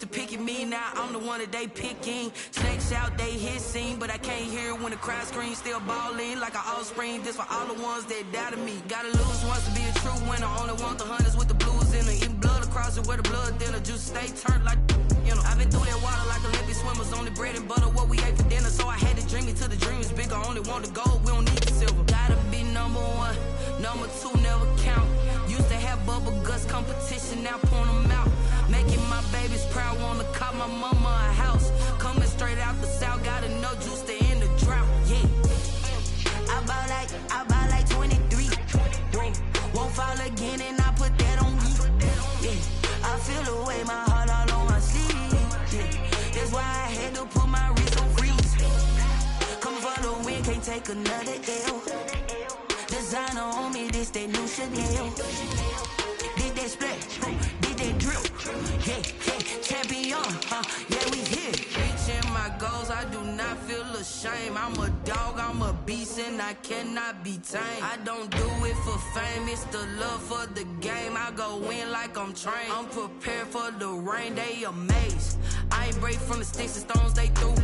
To picking me now, I'm the one that they picking. Snakes out, they hissing, but I can't hear when the crowd screams. Still ballin' like an offspring. This for all the ones that doubted me. Gotta lose once to be a true winner. Only want the hunters with the blues in it. Even blood across it where the blood dinner. Juice stay turned like, you know. I've been through that water like Olympic swimmers. Only bread and butter, what we ate for dinner. So I had to dream it till the dream is bigger. Only want the gold, we don't need the silver. Gotta be number one, number two never count. Used to have bubble guts competition, now point them out. Making my babies proud, wanna call my mama a house. Coming straight out the south, gotta know juice to end the drought, yeah. I bought like 23. Won't fall again and I put that on me, yeah. I feel the way, my heart all on my sleeve, yeah. That's why I had to put my wrist on freeze. Coming for the win, can't take another L. Designer on me, this that new Chanel. Did that splash, did that drip, yeah, champion, yeah, we here. Reaching my goals, I do not feel ashamed. I'm a dog, I'm a beast, and I cannot be tamed. I don't do it for fame, it's the love for the game. I go in like I'm trained. I'm prepared for the rain, they amazed. I ain't break from the sticks and stones they threw.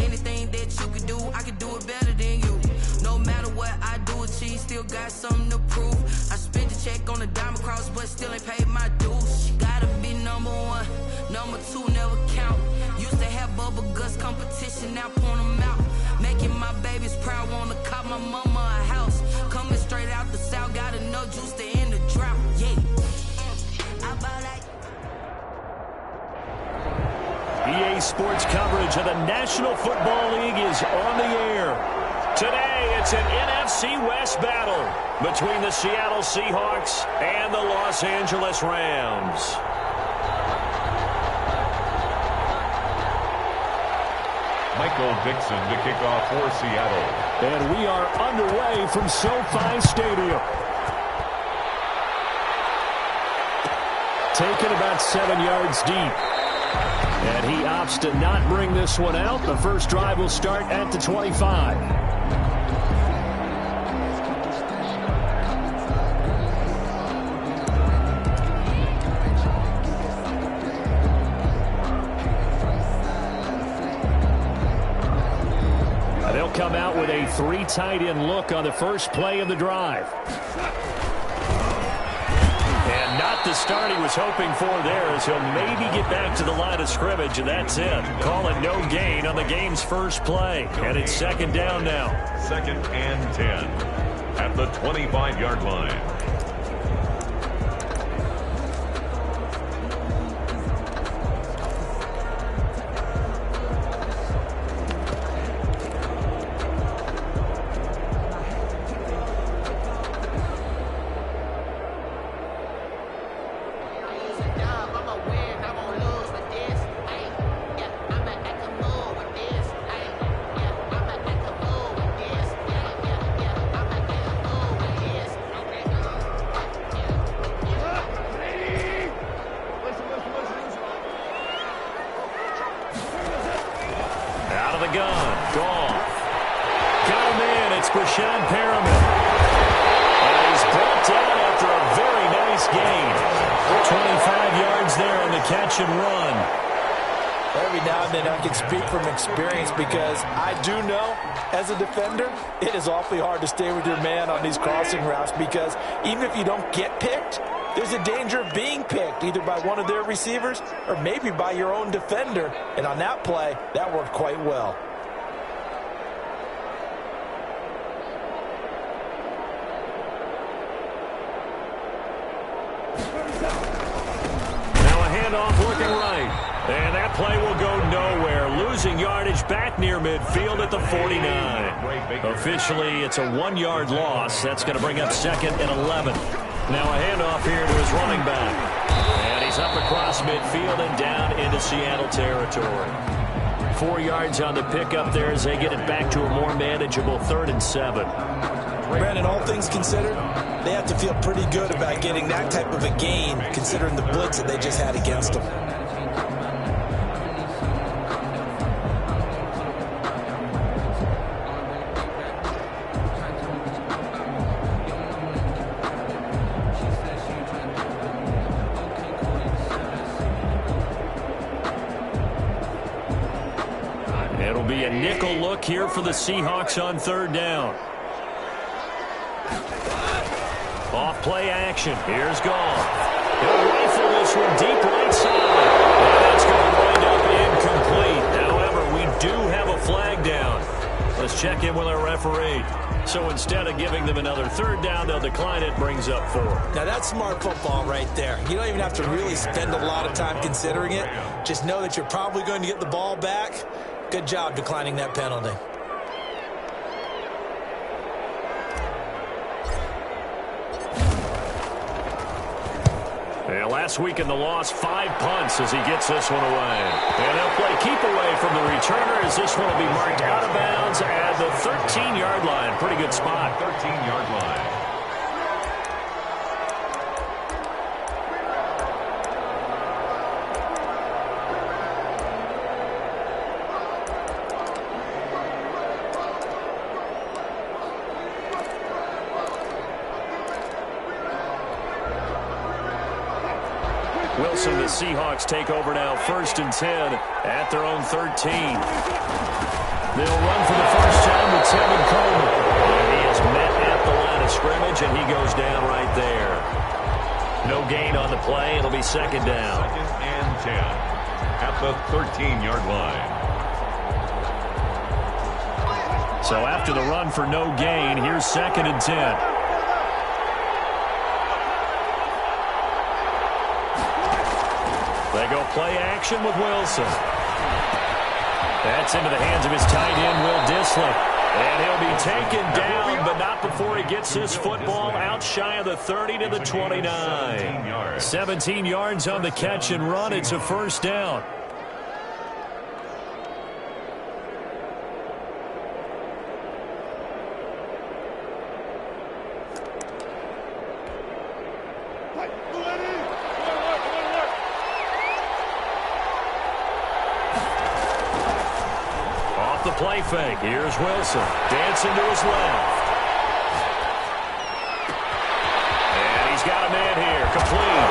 Anything that you could do, I could do it better than you. No matter what I do, achieve, still got something to prove. I spent the check on the diamond cross, but still ain't paid my dues. Gotta be number one, number two never count. Used to have bubble guts competition, now point them out. Making my babies proud, wanna call my mama a house. Coming straight out the south, gotta know juice to end the drought, yeah. I bought like EA Sports coverage of the National Football League is on the air. Today, it's an NFC West battle between the Seattle Seahawks and the Los Angeles Rams. Michael Dixon to kick off for Seattle. And we are underway from SoFi Stadium. Taken about 7 yards deep. And he opts to not bring this one out. The first drive will start at the 25. They'll come out with a 3 tight end look on the first play of the drive. And not the start he was hoping for there, as he'll maybe get back to the line of scrimmage, and that's it. Call it no gain on the game's first play. And it's second down now. 2nd and 10 at the 25-yard line. Because I do know, as a defender, it is awfully hard to stay with your man on these crossing routes, because even if you don't get picked, there's a danger of being picked, either by one of their receivers or maybe by your own defender. And on that play, that worked quite well. Now a handoff looking right. And that play will go nowhere. Losing yardage back near midfield at the 49. Officially, it's a 1-yard loss. That's going to bring up 2nd and 11. Now a handoff here to his running back. And he's up across midfield and down into Seattle territory. 4 yards on the pickup there as they get it back to a more manageable 3rd and 7. Brandon, all things considered, they have to feel pretty good about getting that type of a gain, considering the blitz that they just had against them. be a nickel look here for the Seahawks on third down. Off play action. Here's Goff. He'll rifle this one deep right side. And that's going to wind up incomplete. However, we do have a flag down. Let's check in with our referee. So instead of giving them another third down, they'll decline it, brings up 4. Now, that's smart football right there. You don't even have to really spend a lot of time considering it. Just know that you're probably going to get the ball back. Good job declining that penalty. And last week in the loss, 5 punts as he gets this one away. And they'll play keep away from the returner as this one will be marked out of bounds at the 13-yard line. Pretty good spot. 13-yard line. Wilson, the Seahawks take over now, 1st and 10 at their own 13. They'll run for the first time with Tevin Coleman. And he is met at the line of scrimmage, and he goes down right there. No gain on the play. It'll be 2nd down. 2nd and 10 at the 13-yard line. So after the run for no gain, here's 2nd and 10. They go play action with Wilson. That's into the hands of his tight end, Will Dissly. And he'll be taken down, but not before he gets this football out shy of the 30 to the 29. 17 yards on the catch and run. It's a 1st down. Play fake. Here's Wilson. Dancing to his left. And he's got a man here. Complete.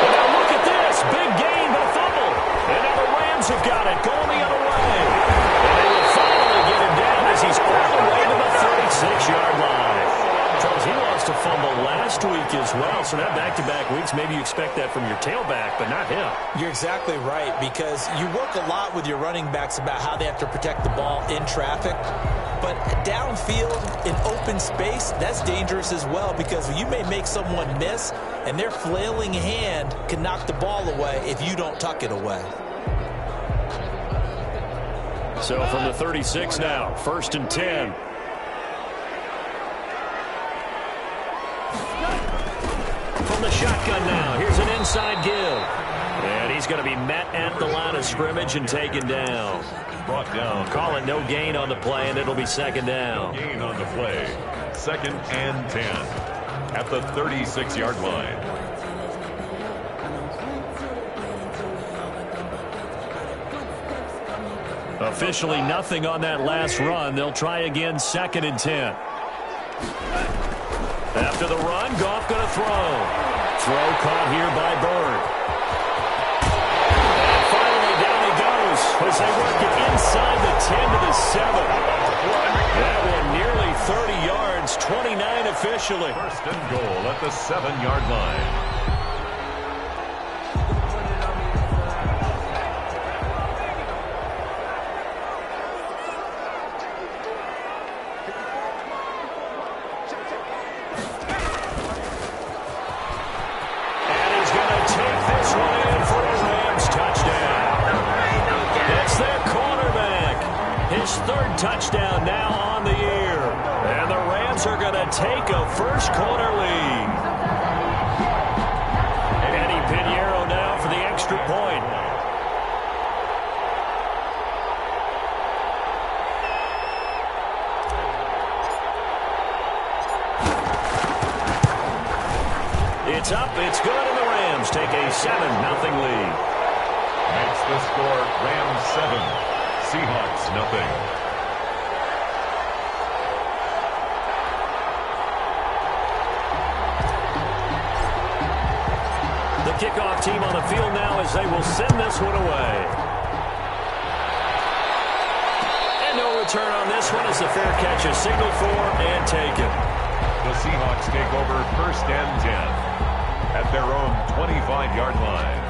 And now look at this. Big gain, but a fumble. And now the Rams have got it. Going the other way. And they will finally get him down as he's all the way to the 36-yard line. Charles, he lost a fumble last week as well. So now back-to-back weeks, maybe you expect that from your tailback, but not him. You're exactly right, because you work a lot with your running backs about how they have to protect the ball in traffic. But downfield, in open space, that's dangerous as well, because you may make someone miss, and their flailing hand can knock the ball away if you don't tuck it away. So from the 36 now, 1st and 10. From the shotgun now, here's an inside give. And he's going to be met at the line of scrimmage and taken down. Brought down. Call it no gain on the play, and it'll be 2nd down. No gain on the play. 2nd and 10 at the 36-yard line. Officially nothing on that last run. They'll try again, 2nd and 10. After the run, Goff going to throw. Throw caught here by Bird. And finally, down he goes as they work it inside the 10 to the 7. That one nearly 30 yards, 29 officially. 1st and goal at the 7-yard line. Touchdown now on the year. And the Rams are going to take a first-quarter lead. Eddie Pinheiro now for the extra point. It's up, it's good, and the Rams take a 7-0 lead. Makes the score Rams 7, Seahawks nothing. Kickoff team on the field now as they will send this one away. return on this one as the fair catch is signaled for and taken. The Seahawks take over 1st and 10 at their own 25-yard line.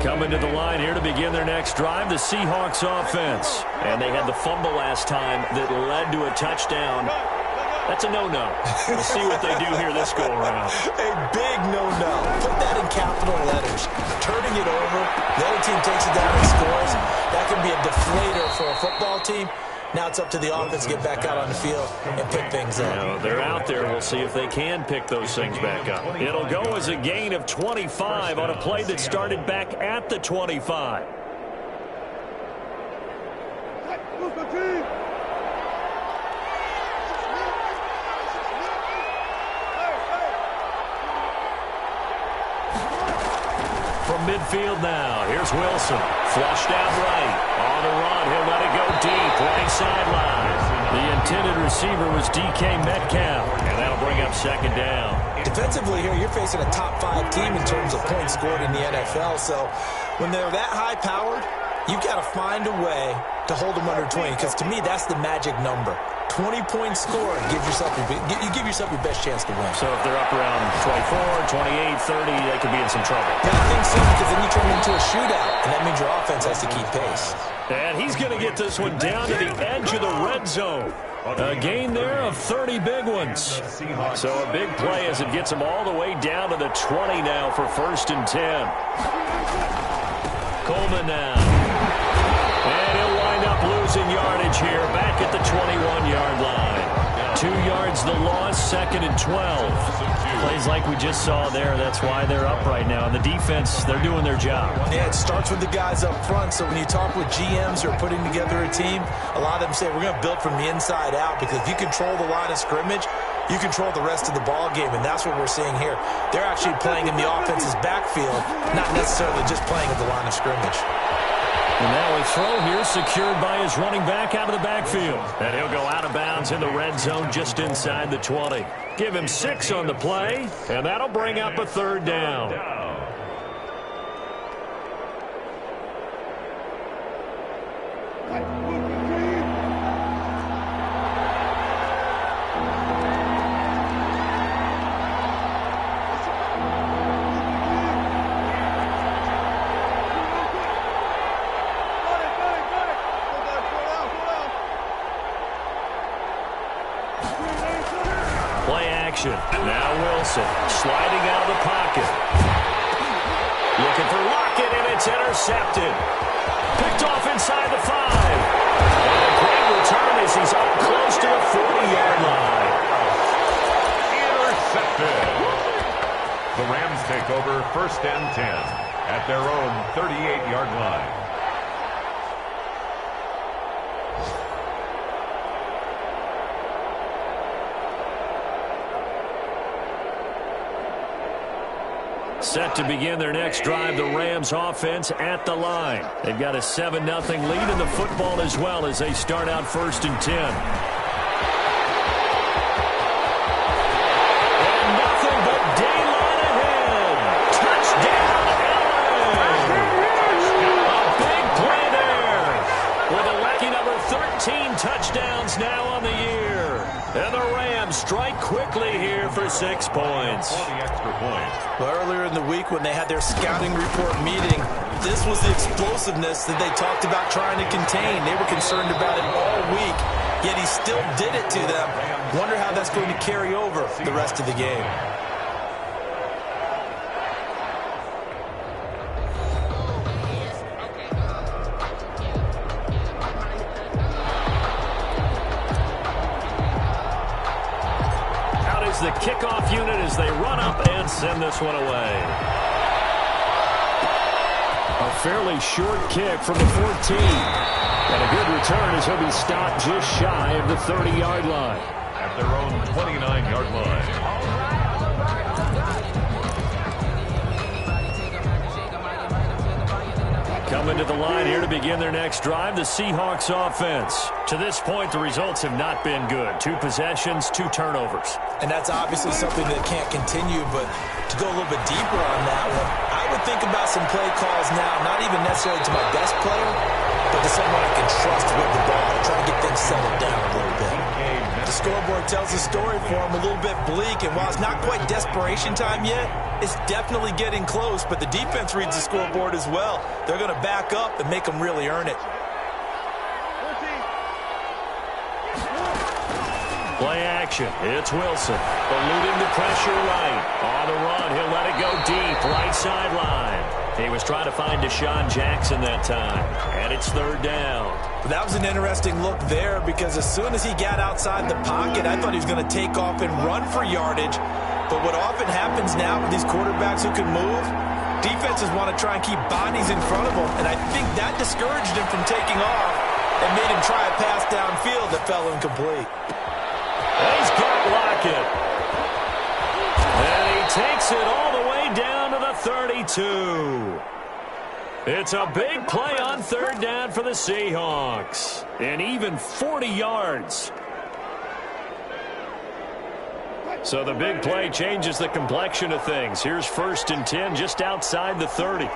Coming to the line here to begin their next drive, the Seahawks offense. And they had the fumble last time that led to a touchdown. That's a no-no. We'll see what they do here this go-around. A big no-no. Put that in capital letters. Turning it over, the other team takes it down and scores. That can be a deflator for a football team. Now it's up to the offense to get back out on the field and pick things up. Now, they're out there. We'll see if they can pick those things back up. It'll go as a gain of 25 on a play that started back at the 25. From midfield now, here's Wilson. Flushed out right. On the run, he'll let it go deep. Right sideline. The intended receiver was DK Metcalf, and that'll bring up 2nd down. Defensively here, you're facing a top-5 team in terms of points scored in the NFL, so when they're that high-powered, you've got to find a way to hold them under 20, because to me, that's the magic number. 20-point score, you give yourself your best chance to win. So if they're up around 24, 28, 30, they could be in some trouble. Yeah, I think so, because then you turn it into a shootout, and that means your offense has to keep pace. And he's going to get this one down to the edge of the red zone. A gain there of 30 big ones. So a big play as it gets him all the way down to the 20 now for 1st and 10. Coleman now. And he'll wind up losing yardage here back at the 21-yard line. 2 yards the loss, 2nd and 12. Plays like we just saw there. That's why they're up right now. And the defense, they're doing their job. Yeah, it starts with the guys up front. So when you talk with GMs who are putting together a team, a lot of them say we're going to build from the inside out, because if you control the line of scrimmage, you control the rest of the ball game, and that's what we're seeing here. They're actually playing in the offense's backfield, not necessarily just playing at the line of scrimmage. And now a throw here secured by his running back out of the backfield. And he'll go out of bounds in the red zone just inside the 20. Give him 6 on the play, and that'll bring up a 3rd down. Now Wilson sliding out of the pocket. Looking for Lockett, and it's intercepted. Picked off inside the 5. And a great return as he's up close to the 40-yard line. Intercepted. The Rams take over 1st and 10 at their own 38-yard line. Set to begin their next drive, the Rams offense at the line. They've got a 7-0 lead in the football as well as they start out 1st and 10. And nothing but daylight ahead. Touchdown, Allen! A big play there. With a lucky number 13 touchdowns now on the year. And the Rams strike quickly here for 6 points. Well, earlier in the week when they had their scouting report meeting, this was the explosiveness that they talked about trying to contain. They were concerned about it all week, yet he still did it to them. Wonder how that's going to carry over the rest of the game. The kickoff unit as they run up and send this one away. A fairly short kick from the 14. And a good return as he'll be stopped just shy of the 30-yard line. At their own 29-yard line. Coming to the line here to begin their next drive, the Seahawks offense. To this point, the results have not been good. 2 possessions, 2 turnovers. And that's obviously something that can't continue, but to go a little bit deeper on that one, I would think about some play calls now, not even necessarily to my best player, but to someone I can trust with the ball, try to get things settled down a little bit. The scoreboard tells a story for him, a little bit bleak, and while it's not quite desperation time yet, it's definitely getting close, but the defense reads the scoreboard as well. They're going to back up and make them really earn it. Play action. It's Wilson. Eluding the pressure right. On the run, he'll let it go deep. Right sideline. He was trying to find Deshaun Jackson that time. And it's 3rd down. That was an interesting look there because as soon as he got outside the pocket, I thought he was going to take off and run for yardage. But what often happens now with these quarterbacks who can move, defenses want to try and keep bodies in front of them. And I think that discouraged him from taking off and made him try a pass downfield that fell incomplete. He's got Lockett. And he takes it all the way down to the 32. It's a big play on 3rd down for the Seahawks. And even 40 yards. So the big play changes the complexion of things. Here's 1st and 10 just outside the 30.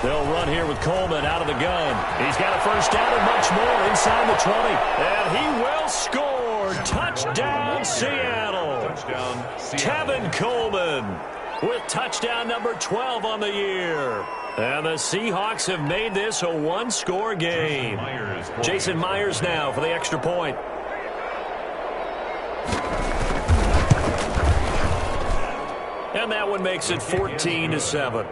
They'll run here with Coleman out of the gun. He's got a 1st down and much more inside the 20. And he will score. Touchdown, Seattle. Touchdown, Seattle. Kevin Coleman with touchdown number 12 on the year. And the Seahawks have made this a 1-score game. Jason Myers now for the extra point. And that one makes it 14-7.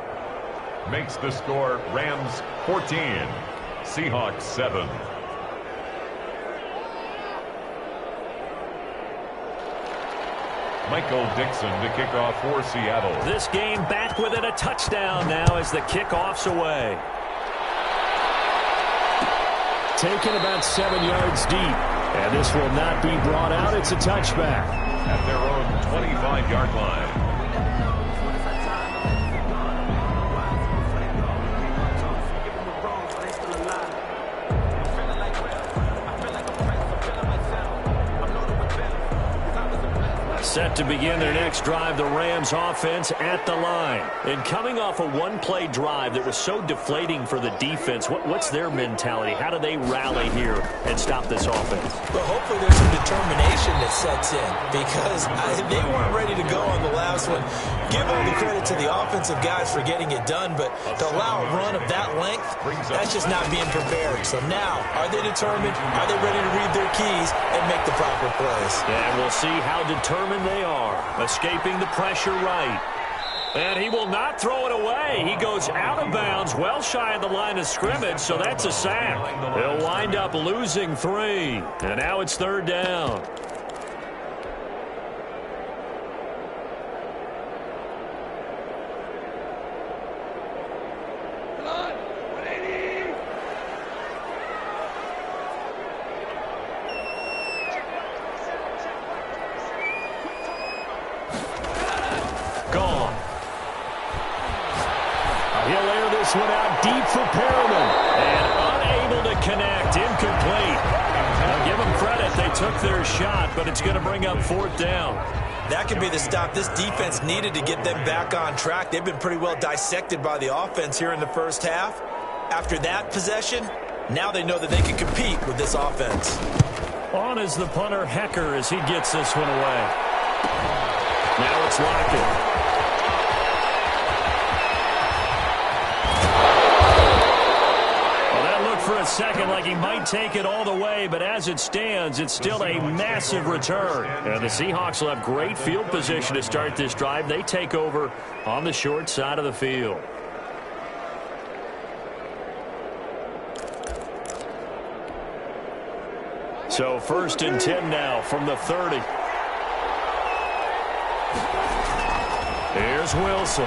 Makes the score Rams 14, Seahawks 7. Michael Dixon to kick off for Seattle. This game back within a touchdown now as the kickoff's away. Taken about 7 yards deep. And this will not be brought out. It's a touchback. At their own 25-yard line. Set to begin their next drive, the Rams offense at the line. And coming off a 1-play drive that was so deflating for the defense, what's their mentality? How do they rally here and stop this offense? Well, hopefully there's some determination that sets in because they weren't ready to go on the last one. Give all the credit to the offensive guys for getting it done, but to allow a run of that length, that's just not being prepared. So now, are they determined? Are they ready to read their keys and make the proper plays? And we'll see how determined they are, escaping the pressure right. And he will not throw it away. He goes out of bounds, well shy of the line of scrimmage, so that's a sack. He'll wind up losing 3. And now it's 3rd down. One out deep for Perriman. And unable to connect. Incomplete. Now give them credit. They took their shot, but it's going to bring up 4th down. That could be the stop this defense needed to get them back on track. They've been pretty well dissected by the offense here in the first half. After that possession, now they know that they can compete with this offense. On is the punter Hecker as he gets this one away. Now it's Lockett. For a second like he might take it all the way, but as it stands, it's still a massive return. And the Seahawks will have great field position to start this drive. They take over on the short side of the field. So 1st and 10 now from the 30. Here's Wilson.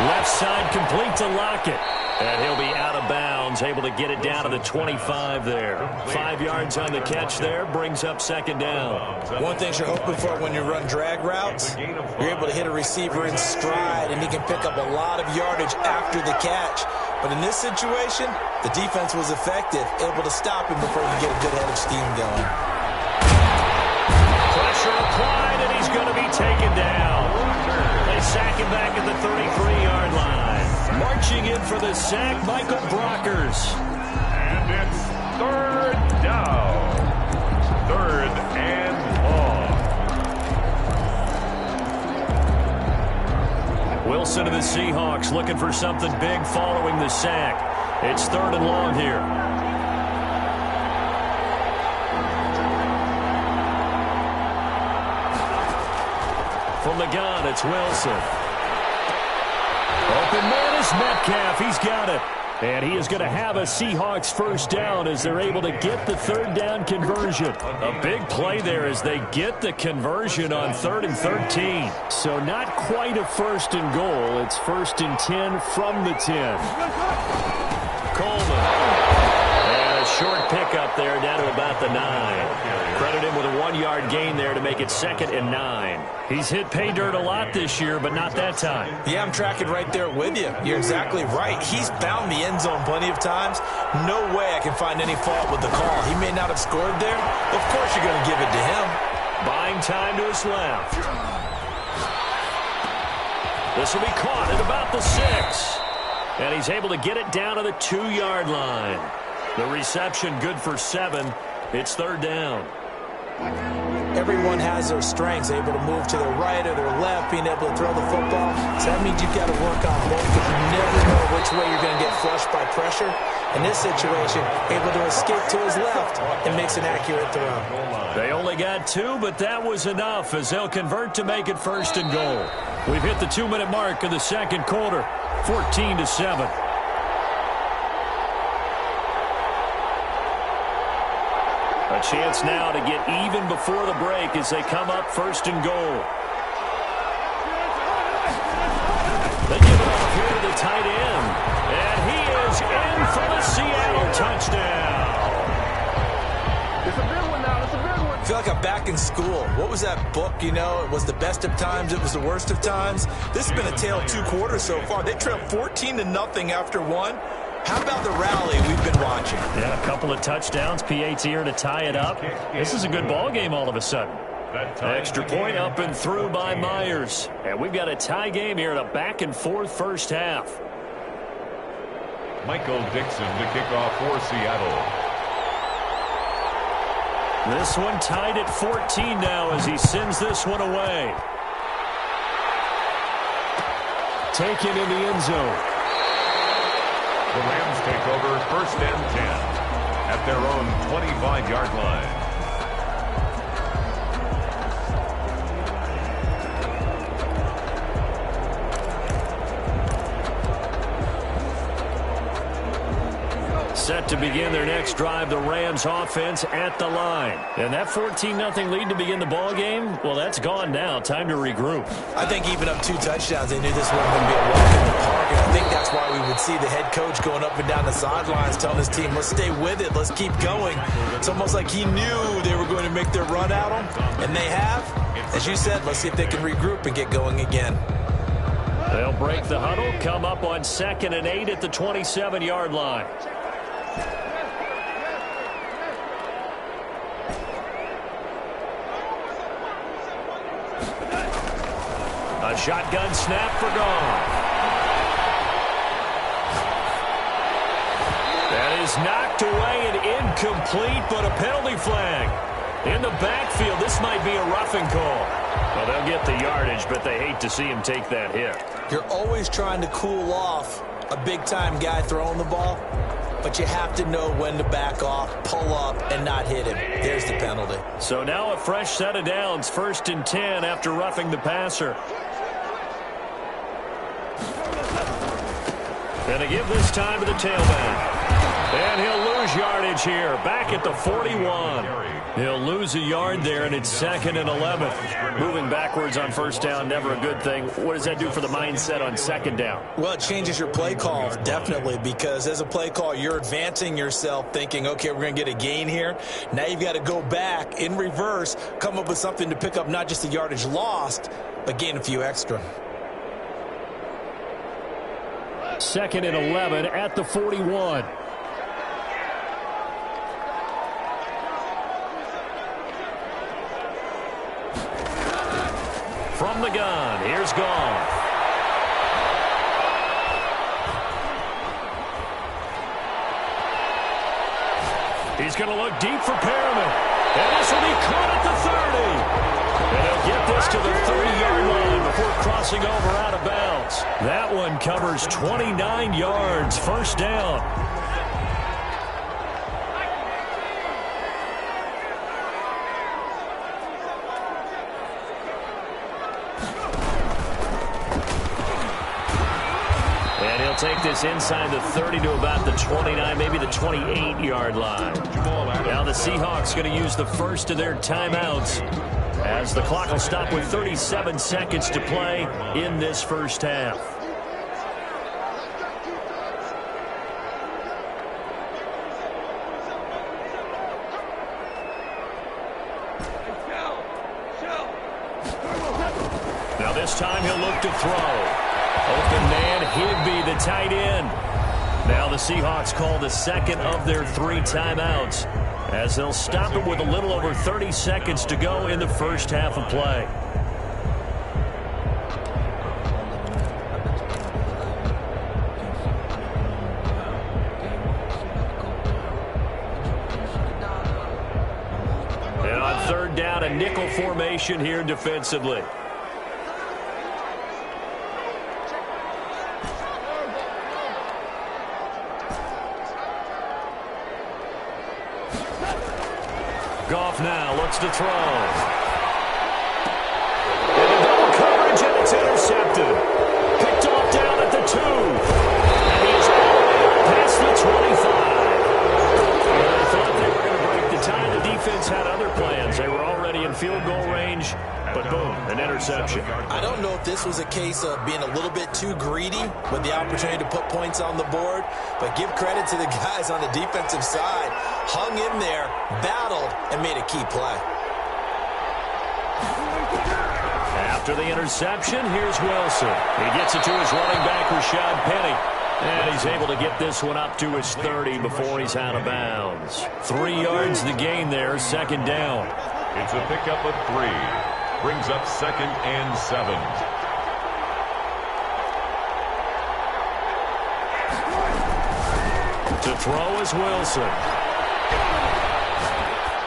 Left side complete to Lockett. And he'll be out of bounds downs, able to get it down to the 25 there. 5 yards on the catch there, brings up second down. One thing you're hoping for when you run drag routes, you're able to hit a receiver in stride, and he can pick up a lot of yardage after the catch. But in this situation, the defense was effective, able to stop him before you get a good head of steam going. Pressure applied, and he's going to be taken down. They sack him back at the 33-yard line. Marching in for the sack, Michael Brockers. And it's third down. Third and long. Wilson of the Seahawks looking for something big following the sack. It's third and long here. From the gun, it's Wilson. Open man is Metcalf. He's got it. And he is going to have a Seahawks first down as they're able to get the third down conversion. A big play there as they get the conversion on 3rd and 13. So not quite a first and goal. It's 1st and 10 from the 10. Coleman. And a short pickup there down to about the 9. Credit him with a 1-yard gain there to make it 2nd and 9. He's hit pay dirt a lot this year, but not that time. Yeah, I'm tracking right there with you. You're exactly right. He's bound the end zone plenty of times. No way I can find any fault with the call. He may not have scored there. Of course you're going to give it to him. Buying time to his left. This will be caught at about the 6. And he's able to get it down to the 2-yard line. The reception good for 7. It's third down. Everyone has their strengths, able to move to their right or their left, being able to throw the football. So that means you've got to work on both because you never know which way you're going to get flushed by pressure. In this situation, able to escape to his left and makes an accurate throw. They only got 2, but that was enough as they'll convert to make it 1st and goal. We've hit the 2-minute mark of the second quarter, 14-7. A chance now to get even before the break as they come up 1st and goal. They give it off here to the tight end. And he is in for the Seattle touchdown. It's a big one now. It's a big one. I feel like I'm back in school. What was that book, you know? It was the best of times. It was the worst of times. This has been a tale of 2 quarters so far. They trailed 14-0 after 1. How about the rally we've been watching? Yeah, a couple of touchdowns. PAT here to tie it up. This is a good ball game all of a sudden. Extra point up and through by Myers. And we've got a tie game here in a back-and-forth first half. Michael Dixon to kick off for Seattle. This one tied at 14 now as he sends this one away. Taken in the end zone. The Rams take over 1st and 10 at their own 25-yard line. Set to begin their next drive, the Rams offense at the line. And that 14-0 lead to begin the ball game, well, that's gone now. Time to regroup. I think even up 2 touchdowns, they knew this wasn't going to be a walk in the park. And I think that's why we would see the head coach going up and down the sidelines telling his team, let's stay with it, let's keep going. It's almost like he knew they were going to make their run at him, and they have. As you said, let's see if they can regroup and get going again. They'll break the huddle, come up on 2nd and 8 at the 27-yard line. A shotgun snap for Goff. That is knocked away and incomplete, but a penalty flag. In the backfield, this might be a roughing call. Well, they'll get the yardage, but they hate to see him take that hit. You're always trying to cool off a big-time guy throwing the ball, but you have to know when to back off, pull up, and not hit him. There's the penalty. So now a fresh set of downs, 1st and 10 after roughing the passer. And they give this time to the tailback. And he'll lose yardage here, back at the 41. He'll lose a yard there, and it's 2nd and 11. Moving backwards on first down, never a good thing. What does that do for the mindset on 2nd down? Well, it changes your play call, definitely, because as a play call, you're advancing yourself thinking, okay, we're going to get a gain here. Now you've got to go back in reverse, come up with something to pick up not just the yardage lost, but gain a few extra. 2nd and 11 at the 41. From the gun, here's Goff. He's going to look deep for Perriman. And this will be caught at the 30. And he'll get this to the 30-yard line before crossing over out of bounds. That one covers 29 yards, first down. Take this inside the 30 to about the 29, maybe the 28-yard line. Now the Seahawks going to use the first of their timeouts as the clock will stop with 37 seconds to play in this first half. Now this time he'll look to throw. Open man, Higbee, the tight end. Now the Seahawks call the second of their 3 timeouts as they'll stop it with a little over 30 seconds to go in the first half of play. And on 3rd down, a nickel formation here defensively. Goff now looks to throw. And a double coverage, and it's intercepted. Picked off down at the 2. And he's all the way up past the 25. I thought they were going to break the tie. The defense had other plans. They were already in field goal range, but boom, an interception. I don't know if this was a case of being a little bit too greedy with the opportunity to put points on the board, but give credit to the guys on the defensive side. Hung in there, battled, and made a key play. After the interception, here's Wilson. He gets it to his running back, Rashad Penny. And he's able to get this one up to his 30 before he's out of bounds. 3 yards the gain there, 2nd down. It's a pickup of 3. Brings up 2nd and 7. To throw is Wilson.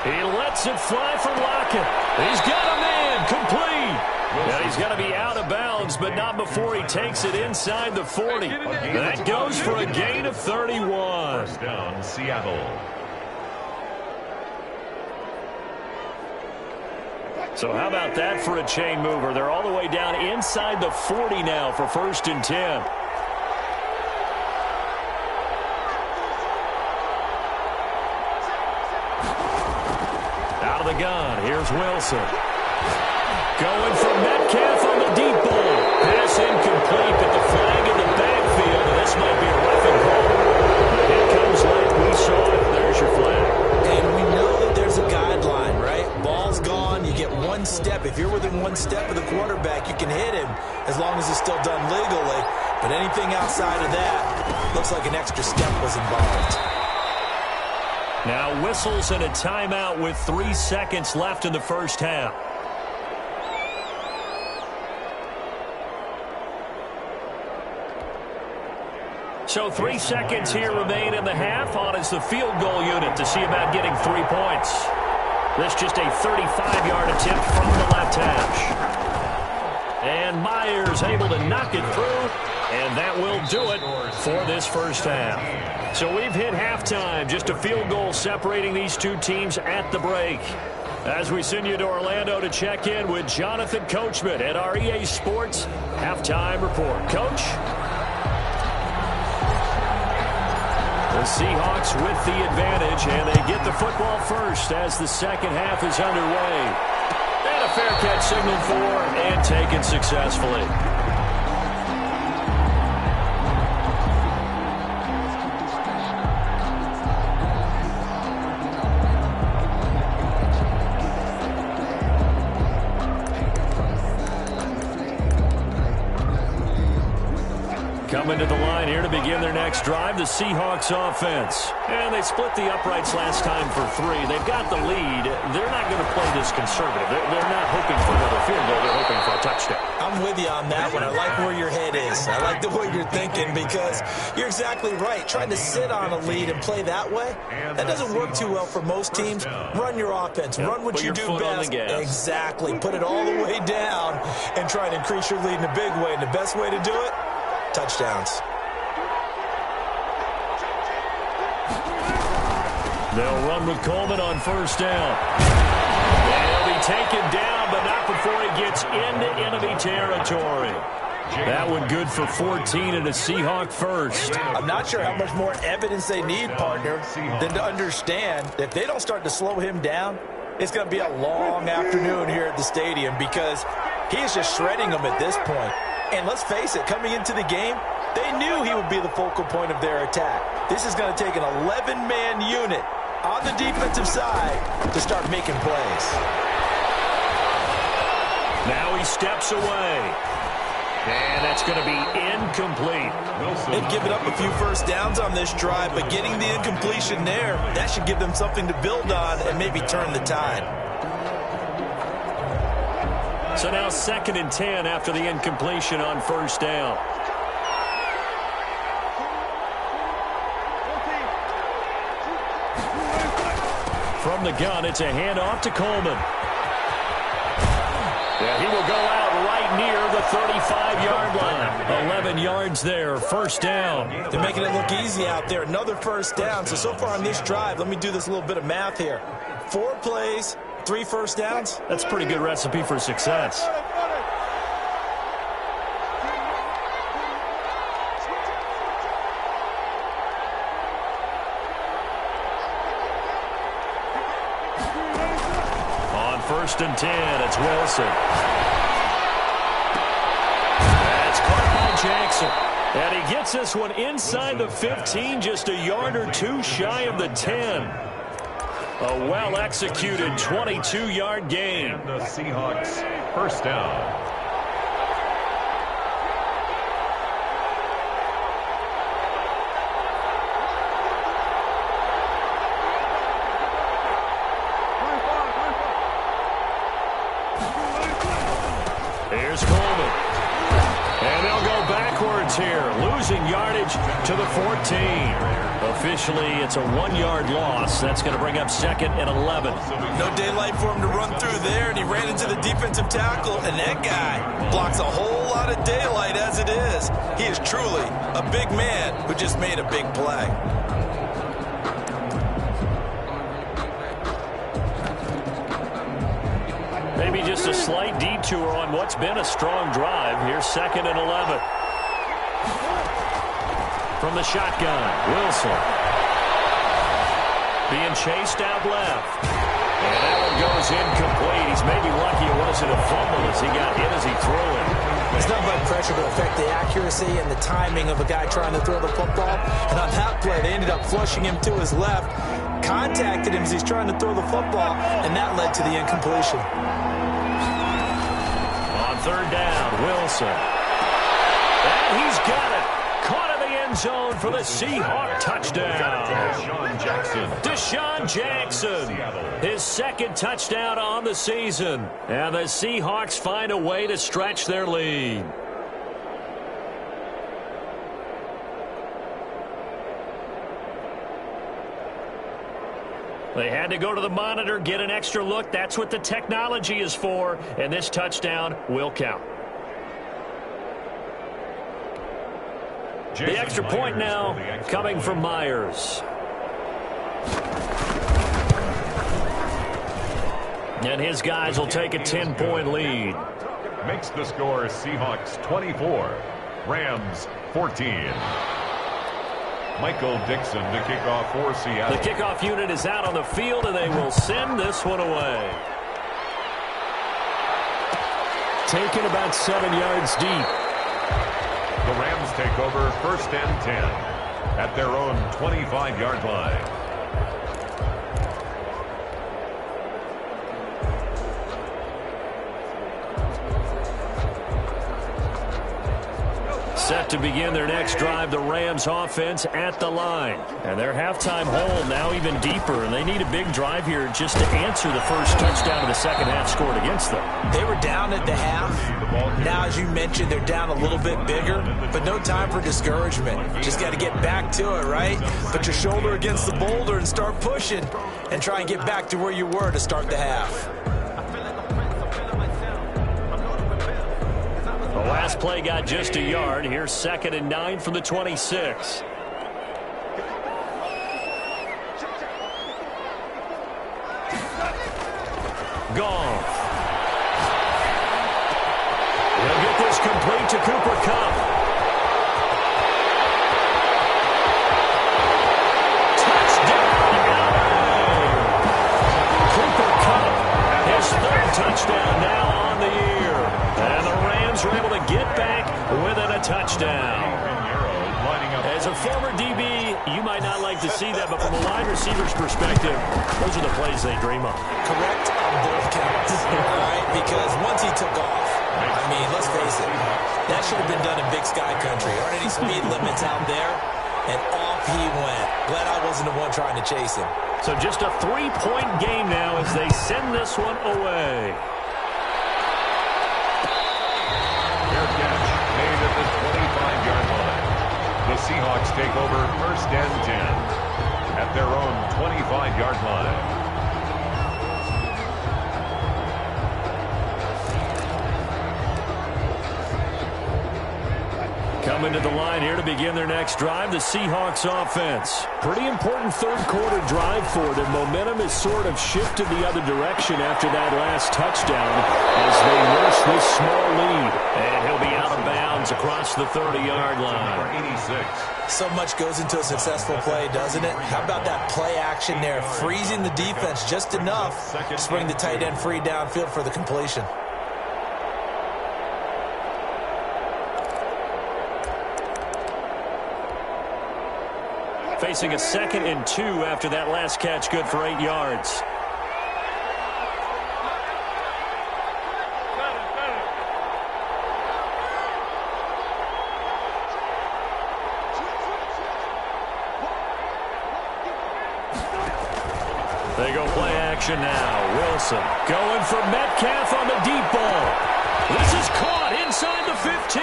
He lets it fly for Lockett. He's got a man, complete. And he's got to be out of bounds, but not before he takes it inside the 40. That goes for a gain of 31. First down, Seattle. So how about that for a chain mover? They're all the way down inside the 40 now for 1st and 10. Out of the gun, here's Wilson. Going for Metcalf on the deep ball. Pass incomplete, but the flag in the backfield, and this might be a roughing call. It comes late, we saw it, there's your flag. And we know that there's a guideline, right? Ball's gone, you get 1 step. If you're within 1 step of the quarterback, you can hit him as long as it's still done legally. But anything outside of that, looks like an extra step was involved. Now whistles and a timeout with 3 seconds left in the first half. So 3 seconds here remain in the half. On is the field goal unit to see about getting 3 points. This just a 35-yard attempt from the left hash. And Myers able to knock it through, and that will do it for this first half. So we've hit halftime, just a field goal separating these 2 teams at the break. As we send you to Orlando to check in with Jonathan Coachman at our EA Sports Halftime Report. Coach? The Seahawks with the advantage, and they get the football first as the second half is underway. And a fair catch signaled for and taken successfully. Coming to the line here to begin their next drive, the Seahawks offense. And they split the uprights last time for 3. They've got the lead. They're not going to play this conservative. They're not hoping for another field goal. They're hoping for a touchdown. I'm with you on that one. I like where your head is. I like the way you're thinking because you're exactly right. Trying to sit on a lead and play that way, that doesn't work too well for most teams. Run your offense. Run what you do best. Exactly. Put it all the way down and try and increase your lead in a big way. And the best way to do it, touchdowns. They'll run with Coleman on first down. And he'll be taken down, but not before he gets into enemy territory. That one good for 14 and a Seahawk first. I'm not sure how much more evidence they need, partner, than to understand that if they don't start to slow him down, it's going to be a long afternoon here at the stadium because he is just shredding them at this point. And let's face it, coming into the game, they knew he would be the focal point of their attack. This is going to take an 11-man unit on the defensive side to start making plays. Now he steps away. And that's going to be incomplete. They've given up a few first downs on this drive, but getting the incompletion there, that should give them something to build on and maybe turn the tide. So now 2nd and 10 after the incompletion on first down. From the gun, it's a handoff to Coleman. Yeah, he will go out right near the 35-yard line. 11 yards there, first down. They're making it look easy out there. Another first down. So far on this drive, let me do this little bit of math here. 4 plays, 3 first downs. That's a pretty good recipe for success. On 1st and 10, it's Wilson. That's caught by Jackson. And he gets this one inside the 15, just a yard or 2 shy of the 10. A well-executed 22-yard gain. And the Seahawks first down. Here's Coleman. And they'll go backwards here, losing yardage to the 14. Officially, it's a 1-yard loss. That's going to bring up 2nd and 11. No daylight for him to run through there, and he ran into the defensive tackle, and that guy blocks a whole lot of daylight as it is. He is truly a big man who just made a big play. Maybe just a slight detour on what's been a strong drive. Here's 2nd and 11. From the shotgun, Wilson. Being chased out left. And that one goes incomplete. He's maybe lucky it wasn't a fumble as he got hit as he threw it. It's not about pressure to affect the accuracy and the timing of a guy trying to throw the football. And on that play, they ended up flushing him to his left, contacted him as he's trying to throw the football, and that led to the incompletion. On 3rd down, Wilson. And he's got it. Caught in the end zone for the Seahawk touchdown. Deshaun Jackson, his 2nd touchdown on the season. And the Seahawks find a way to stretch their lead. They had to go to the monitor, get an extra look. That's what the technology is for. And this touchdown will count. The extra point now coming from Myers. And his guys will take a 10-point lead. Makes the score Seahawks 24, Rams 14. Michael Dixon to kick off for Seattle. The kickoff unit is out on the field, and they will send this one away. Taken about 7 yards deep. The Rams take over 1st and 10 at their own 25-yard line. Set to begin their next drive, the Rams offense at the line. And their halftime hole now even deeper, and they need a big drive here just to answer the first touchdown of the second half scored against them. They were down at the half. Now, as you mentioned, they're down a little bit bigger, but no time for discouragement. Just got to get back to it, right? Put your shoulder against the boulder and start pushing and try and get back to where you were to start the half. The last play got just a yard. Here's 2nd and 9 from the 26. Goff. He'll get this complete to Cooper Kupp. Touchdown, LA! Cooper Kupp, his 3rd touchdown now on the year. And the Rams are able to get back within a touchdown. As a former DB, you might not like to see that, but from a wide receiver's perspective, those are the plays they dream of. Correct on both counts, all right? Because once he took off, I mean, let's face it, that should have been done in Big Sky Country. Aren't any speed limits out there? And off he went. Glad I wasn't the one trying to chase him. So just a 3-point game now as they send this one away. Fair catch made at the 25-yard line. The Seahawks take over 1st and 10 at their own 25-yard line. Coming to the line here to begin their next drive, the Seahawks offense. Pretty important 3rd quarter drive for them. Momentum has sort of shifted the other direction after that last touchdown as they nurse this small lead. And he'll be out of bounds across the 30-yard line. 86. So much goes into a successful play, doesn't it? How about that play action there, freezing the defense just enough to bring the tight end free downfield for the completion. Facing a 2nd and 2 after that last catch, good for 8 yards. They go play action now. Wilson going for Metcalf on the deep ball. This is caught inside the 15.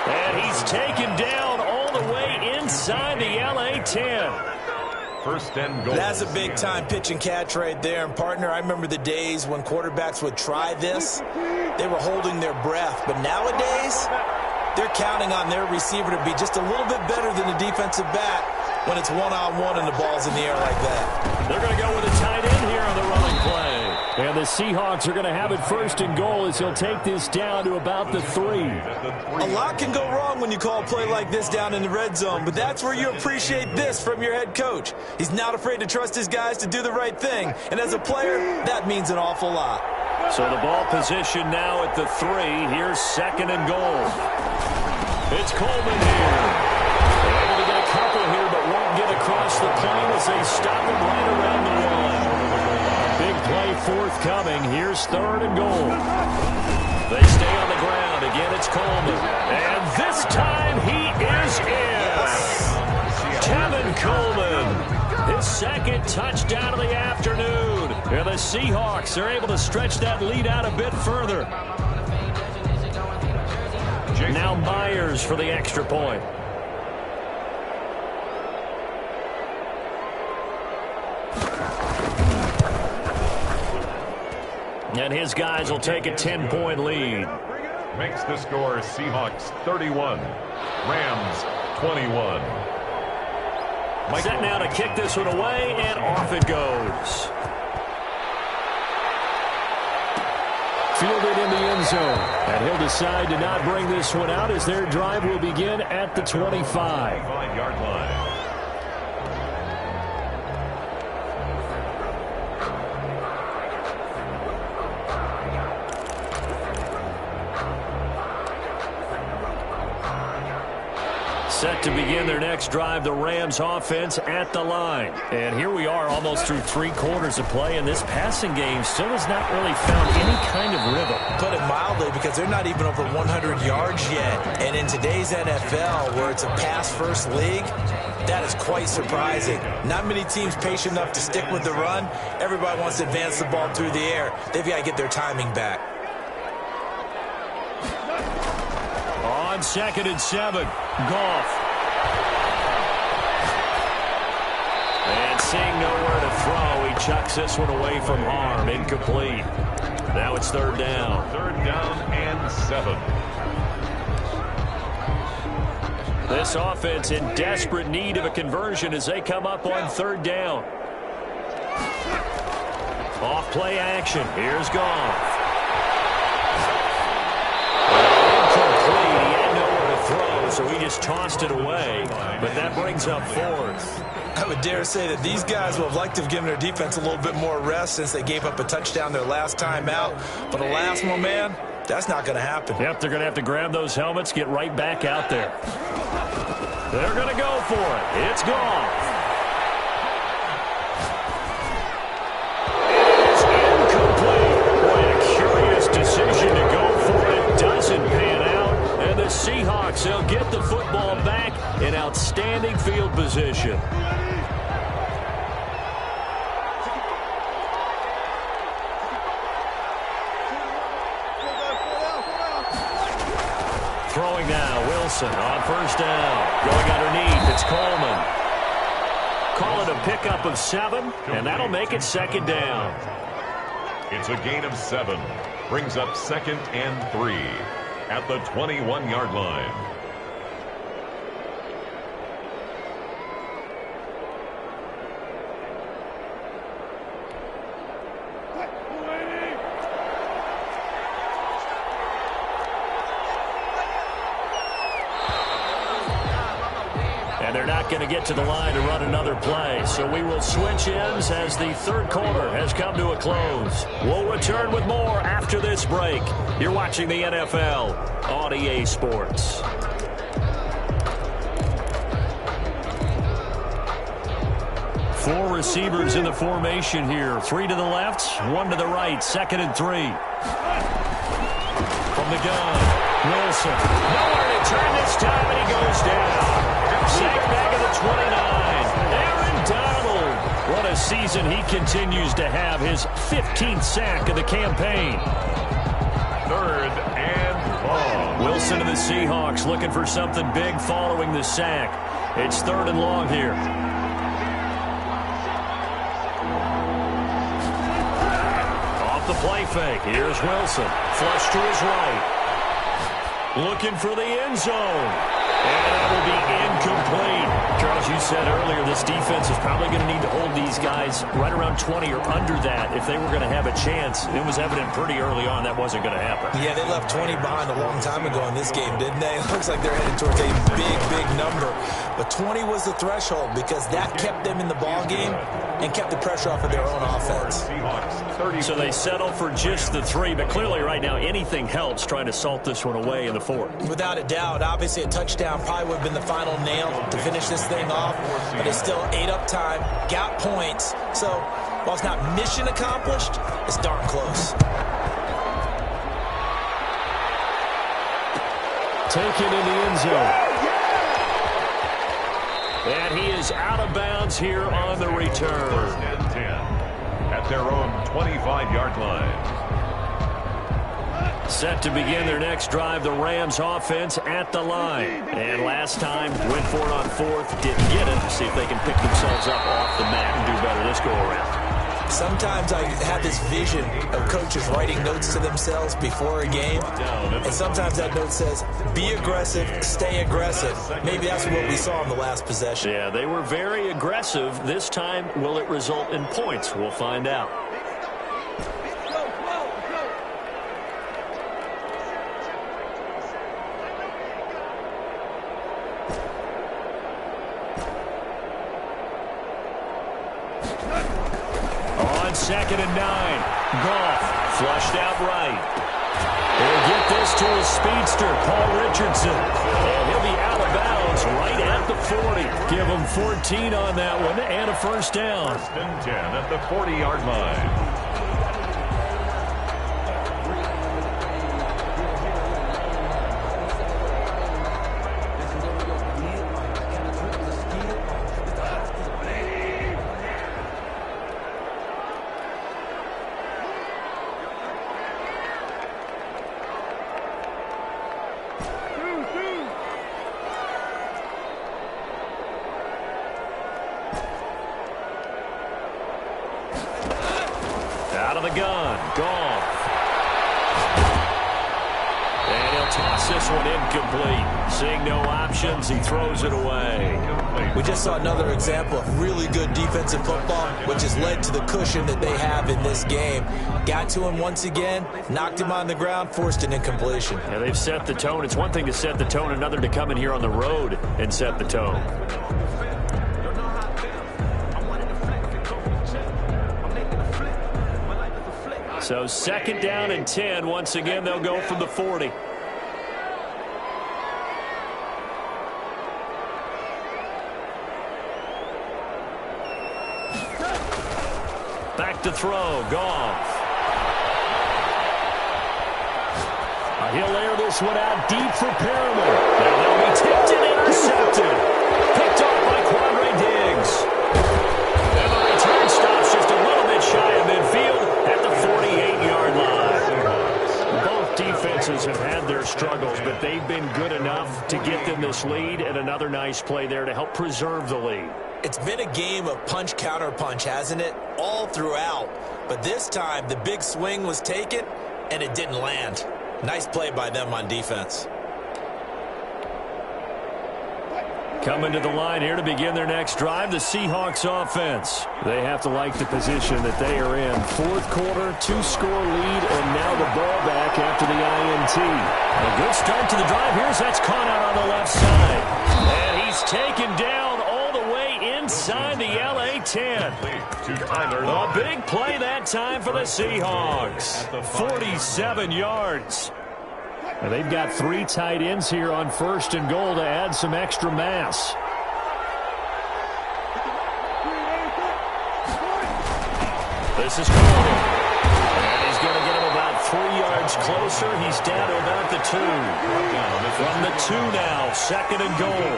And he's taken down all the way inside the LA 10. 1st and goal. That's a big-time pitch and catch right there. And, partner, I remember the days when quarterbacks would try this. They were holding their breath. But nowadays, they're counting on their receiver to be just a little bit better than the defensive back when it's one-on-one and the ball's in the air like that. They're going to go with a tight end here on the running play. And the Seahawks are going to have it 1st and goal as he'll take this down to about the 3. A lot can go wrong when you call a play like this down in the red zone, but that's where you appreciate this from your head coach. He's not afraid to trust his guys to do the right thing, and as a player, that means an awful lot. So the ball position now at the 3. Here's 2nd and goal. It's Coleman here. They're able to get a couple here, but won't get across the plane as they stop him right around the 1. Big play forthcoming. Here's 3rd and goal. They stay on the ground. Again, it's Coleman. And this time he is in. Tevin Coleman. His 2nd touchdown of the afternoon. And the Seahawks are able to stretch that lead out a bit further. Now Myers for the extra point. And his guys will take a 10-point lead. Makes the score Seahawks 31, Rams 21. Set now to kick this one away, and off it goes. fielded in the end zone. And he'll decide to not bring this one out as their drive will begin at the 25. 25-yard line. Set to begin their next drive, the Rams offense at the line. And here we are almost through 3 quarters of play, and this passing game still has not really found any kind of rhythm. Put it mildly, because they're not even over 100 yards yet. And in today's NFL, where it's a pass-first league, that is quite surprising. Not many teams patient enough to stick with the run. Everybody wants to advance the ball through the air. They've got to get their timing back. On 2nd and 7, Goff. And seeing nowhere to throw, he chucks this one away from harm. Incomplete. Now it's 3rd down. 3rd down and 7. This offense in desperate need of a conversion as they come up on 3rd down. Off play action. Here's Goff. So he just tossed it away, but that brings up 4th. I would dare say that these guys would have liked to have given their defense a little bit more rest since they gave up a touchdown their last time out. But alas, my man, that's not going to happen. Yep, they're going to have to grab those helmets, get right back out there. They're going to go for it. It's Goff. It's incomplete. Boy, a curious decision to go for it. Doesn't pan out. And the Seahawks, they'll get the football back in outstanding field position. Throwing now, Wilson on 1st down. Going underneath, it's Coleman. Call it a pickup of 7, and that'll make it 2nd down. It's a gain of 7. Brings up 2nd and 3. At the 21-yard line. And they're not going to get to the line to run another play. So we will switch ends as the 3rd quarter has come to a close. We'll return with more after this break. You're watching the NFL on EA Sports. Four receivers in the formation here. 3 to the left, 1 to the right. 2nd and 3. From the gun, Wilson. Nowhere to turn this time, and he goes down. Sack back at the 29. Aaron Donald. What a season he continues to have. His 15th sack of the campaign. 3rd and long. Wilson to the Seahawks looking for something big following the sack. It's 3rd and long here. Off the play fake. Here's Wilson. Flush to his right. Looking for the end zone. And that will be incomplete. Charles, you said earlier this defense is probably going to need to hold these guys right around 20 or under that if they were going to have a chance. It was evident pretty early on that wasn't going to happen. Yeah, they left 20 behind a long time ago in this game, didn't they? It looks like they're headed towards a big, big number. But 20 was the threshold because that kept them in the ball game and kept the pressure off of their own offense. So they settled for just the 3, but clearly right now anything helps trying to salt this one away in the 4th. Without a doubt, obviously a touchdown probably would have been the final nail to finish this thing off, but it's still ate up time, got points. So while it's not mission accomplished, it's darn close. Taken in the end zone. And he is out of bounds here on the return. 1st and 10 at their own 25-yard line. Set to begin their next drive, the Rams offense at the line. And last time, went for it on 4th, didn't get it. See if they can pick themselves up off the mat and do better this go-around. Sometimes I have this vision of coaches writing notes to themselves before a game, and sometimes that note says, be aggressive, stay aggressive. Maybe that's what we saw in the last possession. Yeah, they were very aggressive. This time, will it result in points? We'll find out. On 2nd and 9. Goff flushed out right. He'll get this to his speedster, Paul Richardson. And he'll be out of bounds right at the 40. Give him 14 on that one and a first down. 1st and 10 at the 40-yard line. Out of the gun. Goff. And he'll toss this one incomplete. Seeing no options, he throws it away. We just saw another example of really good defensive football, which has led to the cushion that they have in this game. Got to him once again, knocked him on the ground, forced an incompletion. Yeah, they've set the tone. It's one thing to set the tone, another to come in here on the road and set the tone. So 2nd down and 10. Once again, they'll go from the 40. Back to throw. Goff. He'll air this one out deep for Perriman. Now they'll be tipped and intercepted. Picked off by Quandre Diggs. And the return stops just a little bit shy of midfield at the 48-yard line. Both defenses have had their struggles, but they've been good enough to get them this lead, and another nice play there to help preserve the lead. It's been a game of punch-counter-punch, hasn't it? All throughout. But this time, the big swing was taken, and it didn't land. Nice play by them on defense. Coming to the line here to begin their next drive, the Seahawks offense. They have to like the position that they are in. 4th quarter, 2-score lead, and now the ball back after the INT. A good start to the drive. Here's that's caught out on the left side. And he's taken down all the way inside the LA 10. A big play that time for the Seahawks. 47 yards. And they've got 3 tight ends here on 1st and goal to add some extra mass. This is Coleman. And he's going to get him about 3 yards closer. He's down to about the 2. From the 2 now, 2nd and goal.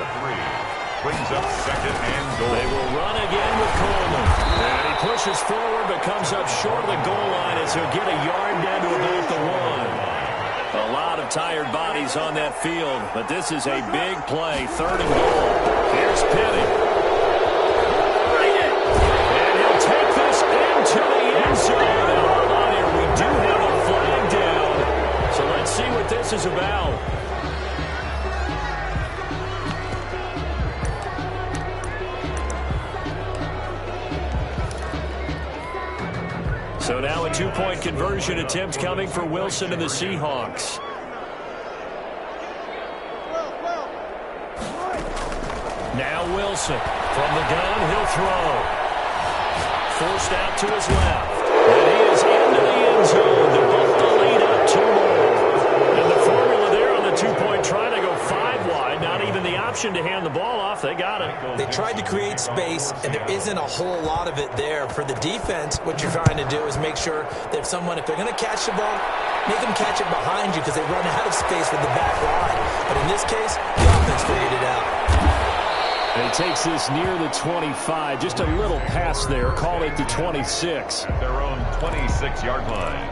Brings up 2nd and goal. They will run again with Coleman. And he pushes forward but comes up short of the goal line as he'll get a yard down to about the 1. A lot of tired bodies on that field, but this is a big play. 3rd and goal. Here's Penny. And he'll take this into the end zone. And hold on here, we do have a flag down. So let's see what this is about. So now a 2-point conversion attempt coming for Wilson and the Seahawks. Now Wilson from the gun, he'll throw. Forced out to his left. And he is into the end zone to bump the lead up 2 more. And the formula there on the 2-point try to go 5 wide. Not even the option to hand the ball off. They got it. They tried to create space, and there isn't a whole lot of it there. For the defense, what you're trying to do is make sure that if they're going to catch the ball, make them catch it behind you because they run out of space with the back line. But in this case, the offense figured it out. And he takes this near the 25. Just a little pass there. Call it the 26. At their own 26-yard line.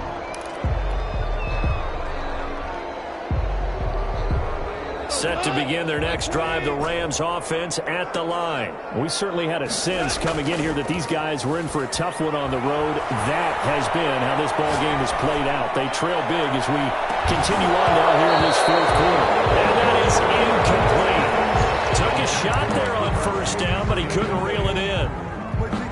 Set to begin their next drive, the Rams offense at the line. We certainly had a sense coming in here that these guys were in for a tough one on the road. That has been how this ball game has played out. They trail big as we continue on now here in this 4th quarter. And that is incomplete. Took a shot there on 1st down, but he couldn't reel it in.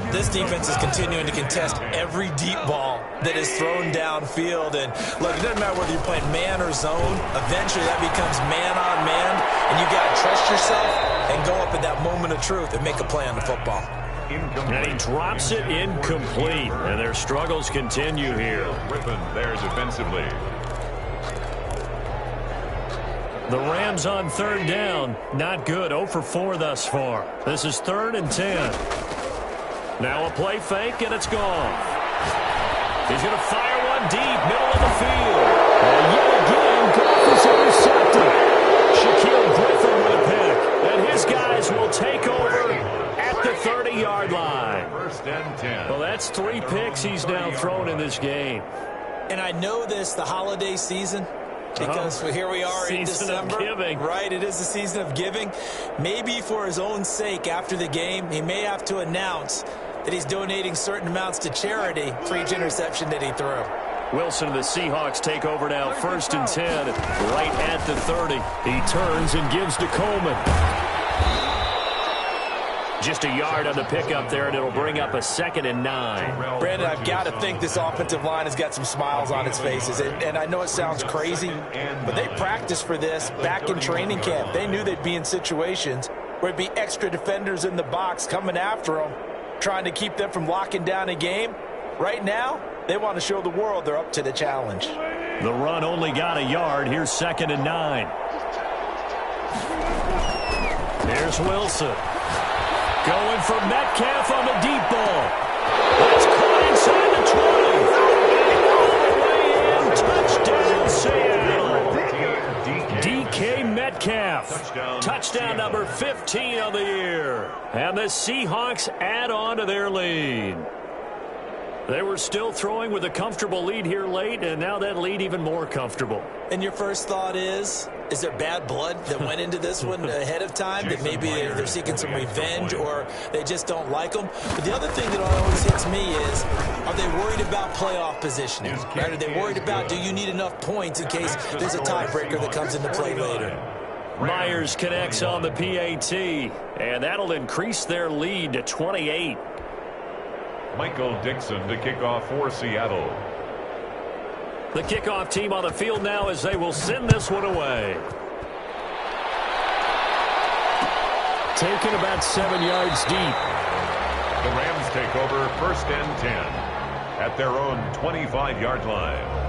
This defense is continuing to contest every deep ball that is thrown downfield. And look, it doesn't matter whether you're playing man or zone. Eventually that becomes man on man. And you got to trust yourself and go up at that moment of truth and make a play on the football. And he drops it incomplete. And their struggles continue here. Rippon there defensively. The Rams on third down. Not good. 0 for 4 thus far. This is 3rd and 10. Now a play fake, and it's gone. He's going to fire one deep, middle of the field. And yet again, Goff is intercepted. Shaquille Griffin with a pick. And his guys will take over at the 30-yard line. 1st and 10. Well, that's 3 picks he's now thrown in this game. And I know this, the holiday season, because here we are in December. Season of giving. Right, it is the season of giving. Maybe for his own sake after the game, he may have to announce that he's donating certain amounts to charity for each interception that he threw. Wilson and the Seahawks take over now, 1st and 10, right at the 30. He turns and gives to Coleman. Just a yard on the pickup there, and it'll bring up a 2nd and 9. Brandon, I've got to think this offensive line has got some smiles on its faces. And I know it sounds crazy, but they practiced for this back in training camp. They knew they'd be in situations where it'd be extra defenders in the box coming after them, trying to keep them from locking down a game. Right now, they want to show the world they're up to the challenge. The run only got a yard. Here's 2nd and 9. There's Wilson. Going for Metcalf on the deep ball. That's caught inside the 20. All the way in. Touchdown, Seattle. DK Metcalf. Touchdown number 15 on the year. And the Seahawks add on to their lead. They were still throwing with a comfortable lead here late, and now that lead even more comfortable. And your first thought is there bad blood that went into this one ahead of time, that maybe they're seeking some revenge or they just don't like them? But the other thing that always hits me is, are they worried about playoff positioning? Right? Are they worried about, do you need enough points in case there's a tiebreaker that comes into play later? Myers connects on the PAT, and that'll increase their lead to 28. Michael Dixon to kick off for Seattle. The kickoff team on the field now as they will send this one away. Taken about 7 yards deep. The Rams take over 1st and 10 at their own 25-yard line.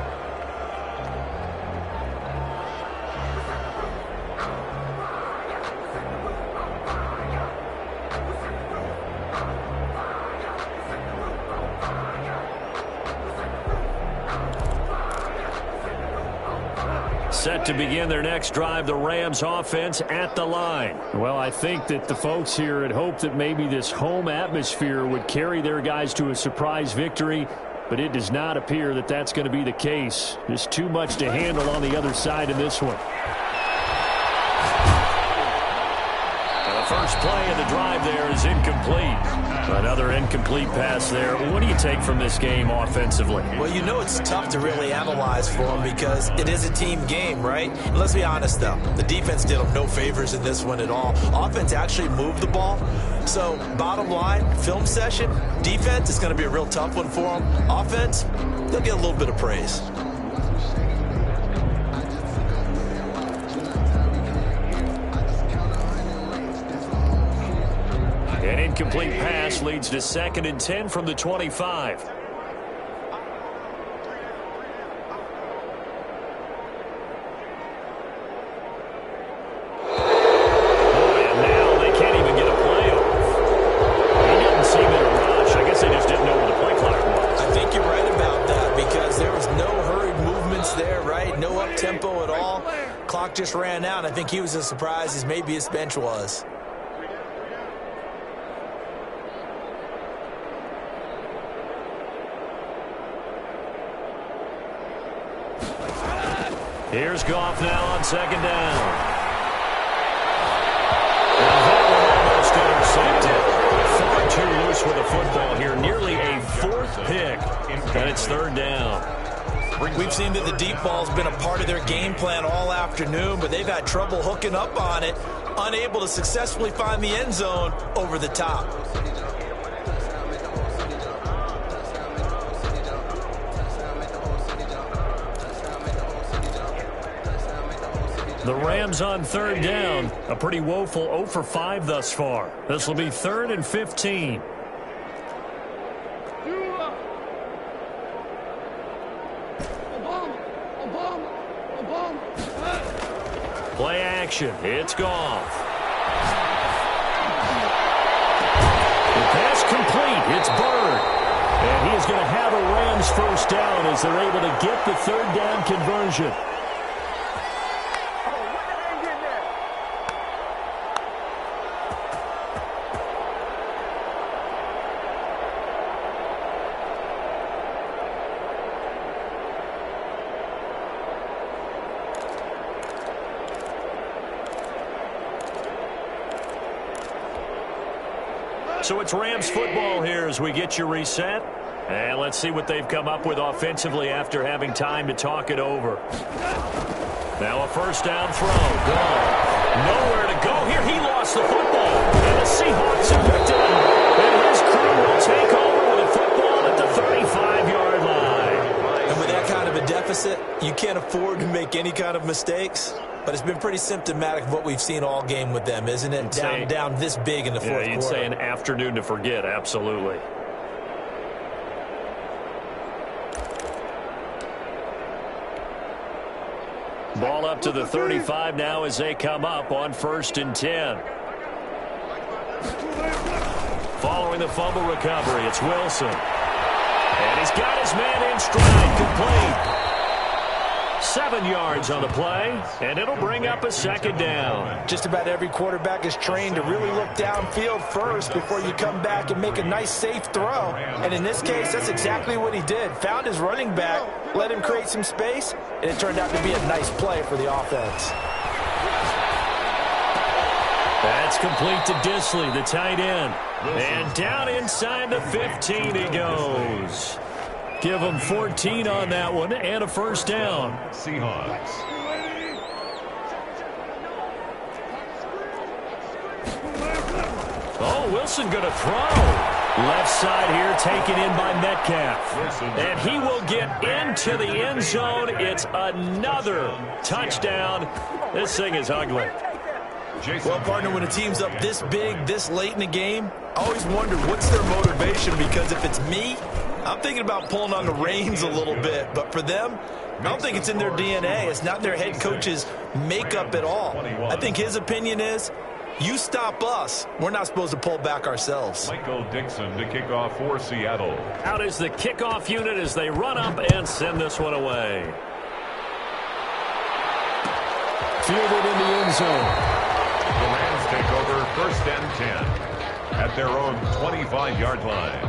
Set to begin their next drive, the Rams offense at the line. Well, I think that the folks here had hoped that maybe this home atmosphere would carry their guys to a surprise victory, but it does not appear that that's going to be the case. There's too much to handle on the other side in this one. And the first play of the drive there is incomplete. Another incomplete pass there. What do you take from this game offensively? Well, you know it's tough to really analyze for them because it is a team game, right? And let's be honest, though. The defense did them no favors in this one at all. Offense actually moved the ball. So, bottom line, film session, defense is going to be a real tough one for them. Offense, they'll get a little bit of praise. An incomplete pass leads to 2nd and 10 from the 25. Boy, and now they can't even get a play off. He didn't seem in a rush. I guess they just didn't know where the play clock was. I think you're right about that because there was no hurried movements there, right? No up-tempo at all. Clock just ran out. I think he was as surprised as maybe his bench was. Here's Goff now on 2nd down. And that one almost intercepted. Far too loose with the football here. Nearly a 4th pick. And it's 3rd down. We've seen that the deep ball's been a part of their game plan all afternoon, but they've had trouble hooking up on it, unable to successfully find the end zone over the top. The Rams on 3rd down. A pretty woeful 0 for 5 thus far. This will be 3rd and 15. Play action. It's Goff. The pass complete. It's Bird. And he is going to have a Rams first down as they're able to get the third down conversion. So it's Rams football here as we get you reset. And let's see what they've come up with offensively after having time to talk it over. Now a first down throw. Gone. Nowhere to go here. He lost the football. And the Seahawks have picked it up. And his crew will take over with a football at the 35-yard line. And with that kind of a deficit, you can't afford to make any kind of mistakes. But it's been pretty symptomatic of what we've seen all game with them, isn't it? Down this big in the fourth quarter. You'd say an afternoon to forget, absolutely. Ball up to the 35 now as they come up on 1st and 10. Following the fumble recovery, it's Wilson. And he's got his man in stride, complete. 7 yards on the play, and it'll bring up a second down. Just about every quarterback is trained to really look downfield first before you come back and make a nice, safe throw. And in this case, that's exactly what he did. Found his running back, let him create some space, and it turned out to be a nice play for the offense. That's complete to Disley, the tight end. And down inside the 15 he goes. Give him 14 on that one and a first down. Seahawks. Oh, Wilson going to throw. Left side here taken in by Metcalf. And he will get into the end zone. It's another touchdown. This thing is ugly. Well, partner, when a team's up this big, this late in the game, I always wonder what's their motivation, because if it's me, I'm thinking about pulling on the reins a little bit. But for them, I don't think it's in their DNA. It's not their head coach's makeup at all. I think his opinion is, you stop us, we're not supposed to pull back ourselves. Michael Dixon to kick off for Seattle. Out is the kickoff unit as they run up and send this one away. Fielded in the end zone. The Rams take over 1st and 10 at their own 25-yard line.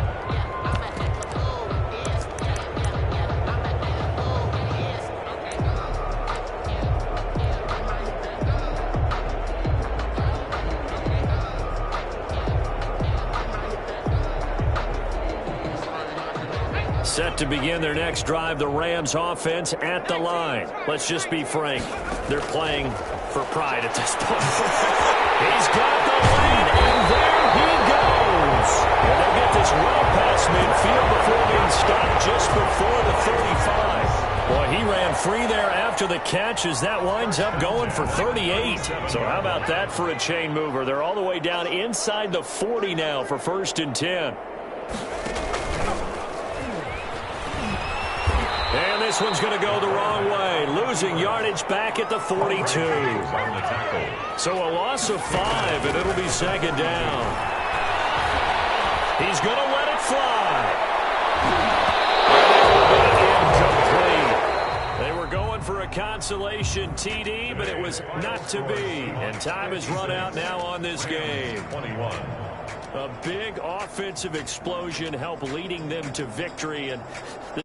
Set to begin their next drive, the Rams offense at the line. Let's just be frank. They're playing for pride at this point. He's got the lead, and there he goes. And they get this well past midfield before being stopped just before the 35. Boy, he ran free there after the catch as that winds up going for 38. So how about that for a chain mover? They're all the way down inside the 40 now for 1st and 10. And this one's going to go the wrong way. Losing yardage back at the 42. So a loss of 5, and it'll be second down. He's going to let it fly. Incomplete. They were going for a consolation TD, but it was not to be. And time has run out now on this game. 21. A big offensive explosion helped leading them to victory, and the